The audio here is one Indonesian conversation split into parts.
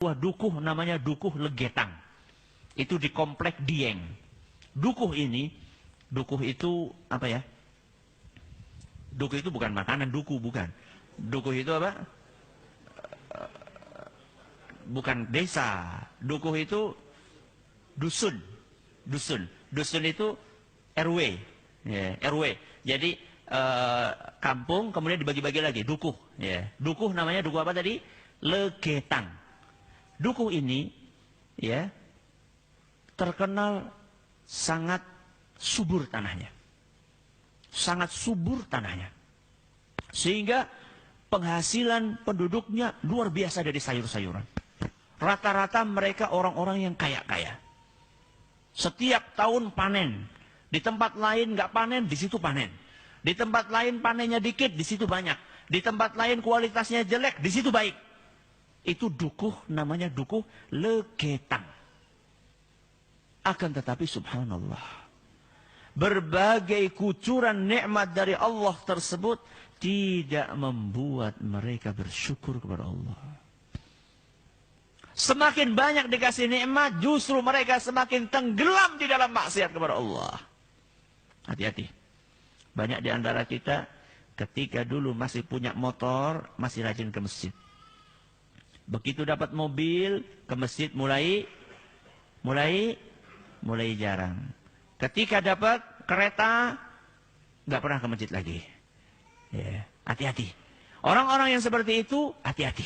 Wah, dukuh namanya dukuh Legetang. Itu di komplek Dieng. Dukuh itu apa ya? Dukuh itu bukan makanan, bukan. Dukuh itu apa? Bukan desa. Dukuh itu dusun. Dusun itu RW. Ya, RW. Jadi kampung kemudian dibagi-bagi lagi. Dukuh. Ya. Dukuh namanya dukuh apa tadi? Legetang. Dukuh ini ya terkenal sangat subur tanahnya. Sangat subur tanahnya. Sehingga penghasilan penduduknya luar biasa dari sayur-sayuran. Rata-rata mereka orang-orang yang kaya-kaya. Setiap tahun panen. Di tempat lain nggak panen, di situ panen. Di tempat lain panennya dikit, di situ banyak. Di tempat lain kualitasnya jelek, di situ baik. Itu dukuh, namanya dukuh Legetang. Akan tetapi subhanallah, berbagai kucuran nikmat dari Allah tersebut tidak membuat mereka bersyukur kepada Allah. Semakin banyak dikasih nikmat, justru mereka semakin tenggelam di dalam maksiat kepada Allah. Hati-hati. Banyak di antara kita ketika dulu masih punya motor, masih rajin ke masjid. Begitu dapat mobil, ke masjid mulai jarang. Ketika dapat kereta, nggak pernah ke masjid lagi. Ya, hati-hati. Orang-orang yang seperti itu, hati-hati.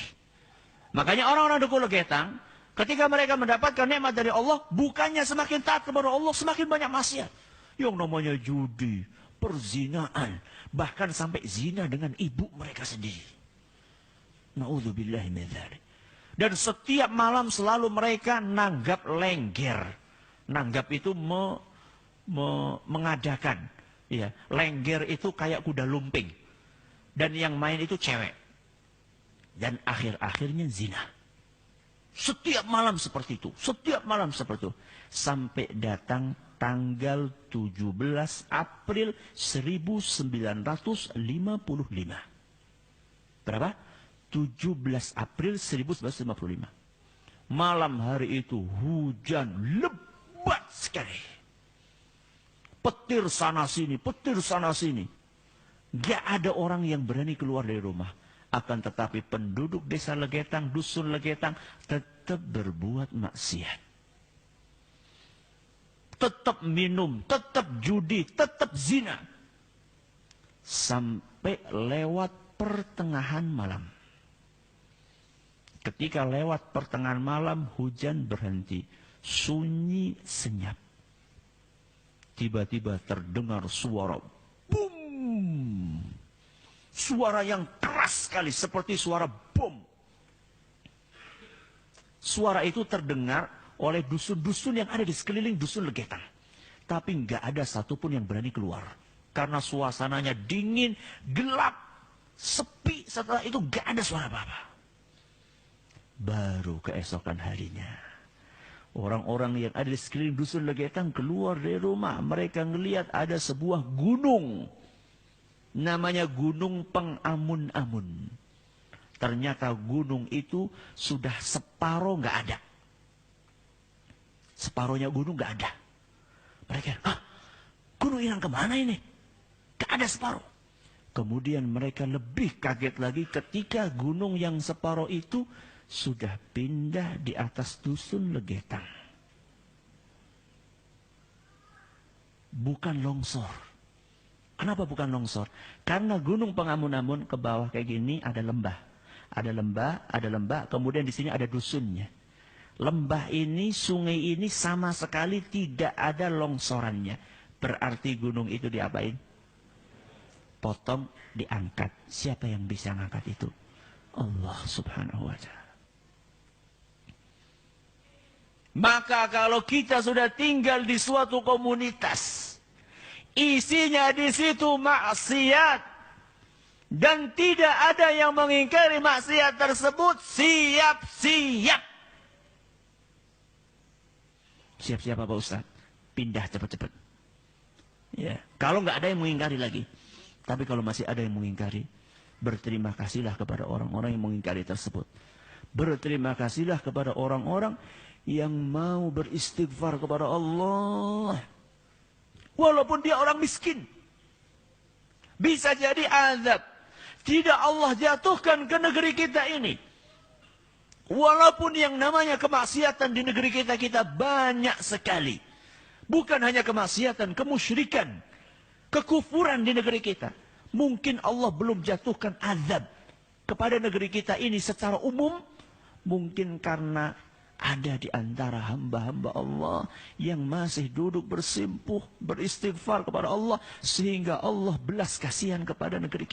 Makanya orang-orang dukuh Legetang, ketika mereka mendapatkan nikmat dari Allah, bukannya semakin taat kepada Allah, semakin banyak maksiat. Yang namanya judi, perzinaan, bahkan sampai zina dengan ibu mereka sendiri. Na'udzubillahi min dzalik. Dan setiap malam selalu mereka nanggap lengger. Nanggap itu mengadakan. Ya, lengger itu kayak kuda lumping. Dan yang main itu cewek. Dan akhir-akhirnya zina. Setiap malam seperti itu. Setiap malam seperti itu. Sampai datang tanggal 17 April 1955. Berapa? 17 April 1955. Malam hari itu hujan lebat sekali. Petir sana sini, petir sana sini. Gak ada orang yang berani keluar dari rumah. Akan tetapi penduduk desa Legetang, dusun Legetang tetap berbuat maksiat. Tetap minum, tetap judi, tetap zina. Sampai lewat pertengahan malam. Ketika lewat pertengahan malam, hujan berhenti. Sunyi senyap. Tiba-tiba terdengar suara boom. Suara yang keras sekali, seperti suara bom. Suara itu terdengar oleh dusun-dusun yang ada di sekeliling dusun Legetang. Tapi nggak ada satupun yang berani keluar. Karena suasananya dingin, gelap, sepi. Setelah itu nggak ada suara apa-apa. Baru keesokan harinya, orang-orang yang ada di sekeliling dusun Legetang keluar dari rumah. Mereka ngelihat ada sebuah gunung. Namanya Gunung Pengamun-amun. Ternyata gunung itu sudah separuh nggak ada. Separuhnya gunung nggak ada. Mereka, gunung hilang kemana ini? Nggak ada separuh. Kemudian mereka lebih kaget lagi ketika gunung yang separuh itu sudah pindah di atas dusun Legetang. Bukan longsor. Kenapa bukan longsor? Karena Gunung Pengamun-amun ke bawah kayak gini ada lembah. Ada lembah, kemudian di sini ada dusunnya. Lembah ini, sungai ini sama sekali tidak ada longsorannya. Berarti gunung itu diapain? Potong, diangkat. Siapa yang bisa ngangkat itu? Allah subhanahu wa ta'ala. Maka kalau kita sudah tinggal di suatu komunitas, isinya di situ maksiat, dan tidak ada yang mengingkari maksiat tersebut, siap-siap. Siap-siap apa Ustaz? Pindah cepat-cepat. Ya, kalau nggak ada yang mengingkari lagi. Tapi kalau masih ada yang mengingkari, berterima kasihlah kepada orang-orang yang mengingkari tersebut. Berterima kasihlah kepada orang-orang yang mau beristighfar kepada Allah. Walaupun dia orang miskin. Bisa jadi azab. Tidak Allah jatuhkan ke negeri kita ini. Walaupun yang namanya kemaksiatan di negeri kita banyak sekali. Bukan hanya kemaksiatan, kemusyrikan, kekufuran di negeri kita. Mungkin Allah belum jatuhkan azab kepada negeri kita ini secara umum. Mungkin karena ada di antara hamba-hamba Allah yang masih duduk bersimpuh, beristighfar kepada Allah, sehingga Allah belas kasihan kepada negeri kita.